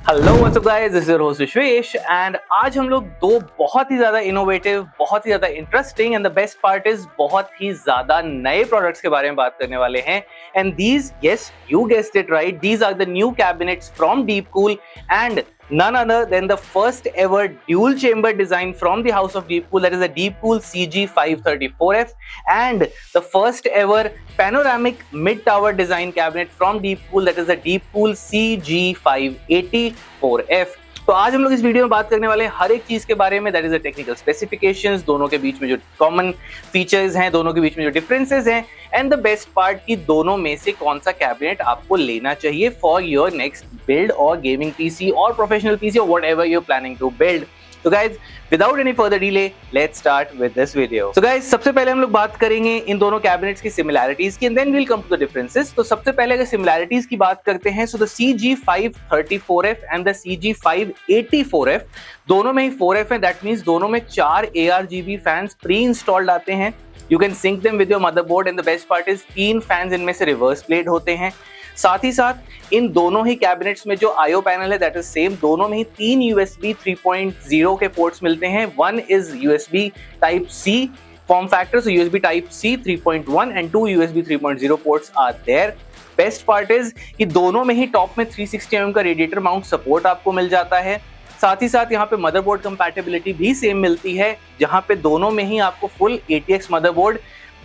Hello what's up guys, this is your host Vishwesh and आज हम लोग दो बहुत ही ज्यादा इनोवेटिव, बहुत ही ज्यादा interesting and the best part is बहुत ही ज्यादा नए प्रोडक्ट्स के बारे में बात करने वाले हैं। And these, yes you guessed it right, these are the new cabinets from Deepcool and none other than the first ever dual chamber design from the house of Deepcool, that is the Deepcool CG534F, and the first ever panoramic mid tower design cabinet from Deepcool, that is the Deepcool CG584F। तो आज हम लोग इस video में बात करने वाले हैं हर एक चीज के बारे में, that is the technical specifications, दोनों के बीच में जो कॉमन फीचर्स हैं, दोनों के बीच में जो डिफरेंसेस हैं, एंड द बेस्ट पार्ट की दोनों में से कौन सा कैबिनेट आपको लेना चाहिए फॉर योर नेक्स्ट बिल्ड और गेमिंग पीसी और प्रोफेशनल पीसी और whatever you are planning to build. तो guys, without any further delay, let's start with this video. तो गाइज, सबसे पहले हम लोग बात करेंगे इन दोनों कैबिनेट्स की सिमिलैरिटीज की, and then we'll come to the differences. तो सबसे पहले अगर सिमिलैरिटीज की बात करते हैं, so the CG534F and the CG584F, दोनों में ही 4F है, दैट मींस दोनों में 4 ARGB फैंस प्री इंस्टॉल्ड आते हैं। You can sync them with your motherboard and the best part is 3 fans इनमें से रिवर्स प्लेट होते हैं। साथ ही साथ इन दोनों ही कैबिनेट्स में जो आईओ पैनल है दैट इज सेम, दोनों में ही 3 USB 3.0 के पोर्ट्स मिलते हैं। One is USB type C form factor, so USB type C 3.1 and 2 USB 3.0 ports are there. Best part is कि दोनों में ही टॉप में 360 mm का रेडिएटर माउंट सपोर्ट आपको मिल जाता है। साथ ही साथ यहाँ पे मदरबोर्ड कंपैटिबिलिटी भी सेम मिलती है, जहाँ पे दोनों में ही आपको full ATX motherboard,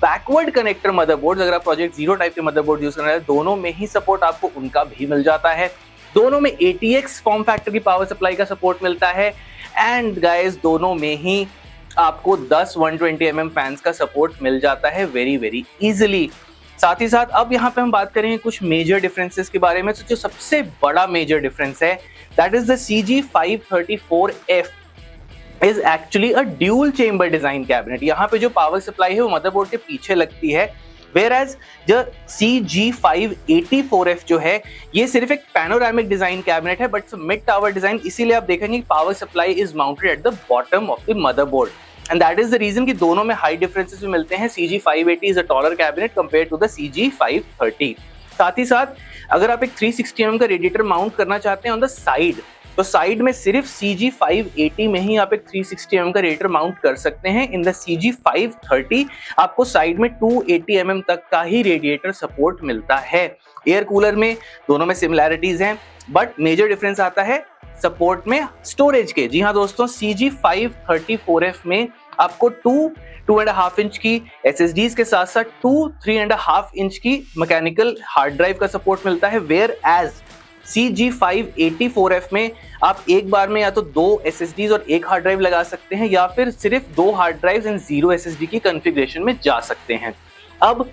backward connector motherboard, अगर आप प्रोजेक्ट 0 टाइप के मदरबोर्ड यूज कर रहे हैं, दोनों में ही सपोर्ट आपको उनका भी मिल जाता है। दोनों में ATX फॉर्म फैक्टर की पावर सप्लाई का सपोर्ट मिलता है, एंड गाइस दोनों में ही आपको 10 120 mm फैंस का सपोर्ट मिल जाता है वेरी वेरी इजिली। साथ ही साथ अब यहाँ पे हम बात करेंगे कुछ मेजर डिफरेंसेस के बारे में। तो जो सबसे बड़ा मेजर डिफरेंस है that is the CG534F is actually a dual chamber design cabinet. यहाँ पे जो पावर सप्लाई है वो मदरबोर्ड के पीछे लगती है, whereas जो CG584F जो है ये सिर्फ एक पैनोरामिक डिजाइन कैबिनेट है, बट मिड टावर डिजाइन, इसीलिए आप देखेंगे power supply is mounted at the bottom of the motherboard, and that is the reason कि दोनों में हाई डिफरेंसेस भी मिलते हैं। CG580 is a taller cabinet compare to the CG530। साथ ही साथ अगर आप एक 360 mm का रेडिएटर माउंट करना चाहते हैं ऑन द साइड, तो साइड में सिर्फ CG580 में ही आप एक 360 mm का रेडिएटर माउंट कर सकते हैं। इन द CG530 आपको साइड में 280 mm तक का ही रेडिएटर सपोर्ट मिलता है। एयर कूलर में दोनों में सिमिलैरिटीज हैं, बट मेजर डिफरेंस आता है सपोर्ट में स्टोरेज के। जी हाँ दोस्तों, CG534F में आपको 2.5 इंच की SSDs के साथ साथ 3.5 इंच की मैकेनिकल हार्ड ड्राइव का सपोर्ट मिलता है, वेयर एज CG584F में आप एक बार में या तो 2 SSDs और एक हार्ड ड्राइव लगा सकते हैं, या फिर सिर्फ 2 हार्ड ड्राइव्स एंड 0 SSD की कॉन्फ़िगरेशन में जा सकते हैं। अब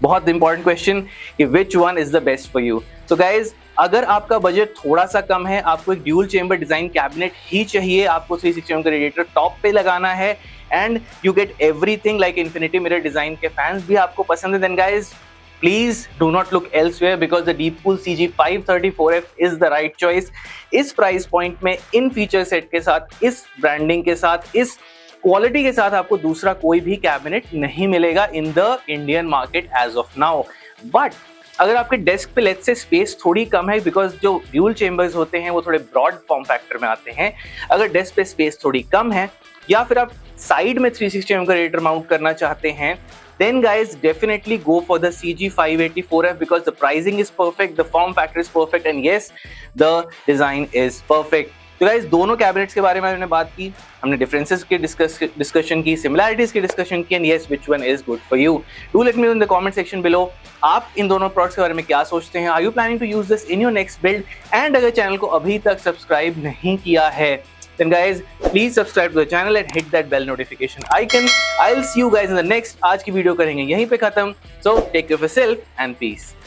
बहुत इंपॉर्टेंट क्वेश्चन कि which one is the best for you. So guys, अगर आपका बजट थोड़ा सा कम है, आपको एक ड्यूल चेंबर डिजाइन कैबिनेट ही चाहिए, आपको 360 mm का रेडिएटर टॉप पे लगाना है, and you get everything like infinity mirror design के फैंस भी आपको पसंद है, then guys please do not look elsewhere because the Deepcool CG534F is the right choice। इस प्राइस पॉइंट में, इन फीचर सेट के साथ, इस ब्रांडिंग के साथ, इस क्वालिटी के साथ आपको दूसरा कोई भी कैबिनेट नहीं मिलेगा in the Indian market as of now. But अगर आपके डेस्क पे लेट्स से स्पेस थोड़ी कम है, बिकॉज जो ड्यूल चेंबर्स होते हैं वो थोड़े ब्रॉड फॉर्म फैक्टर में आते हैं, अगर डेस्क पे स्पेस थोड़ी कम है, या फिर आप साइड में 360 mm का रेडिएटर माउंट करना चाहते हैं, then guys definitely go for the CG584F because the pricing is perfect, the form factor is perfect, and yes, the design is perfect। तो guys, दोनों कैबिनेट्स के बारे में हमने बात की, हमने डिफरेंसेस की डिस्कशन की, सिमिलैरिटीज की डिस्कशन की, and yes, which one is good for you? Do let me know in the comment section below आप इन दोनों प्रोडक्ट्स के बारे में क्या सोचते हैं। Are you planning to use this in your next build? And अगर चैनल को अभी तक सब्सक्राइब नहीं किया है, then guys please subscribe to the channel and hit that bell notification icon। I'll see you guys in the next। आज की video करेंगे यहीं पे खत्म, so take care of yourself and peace।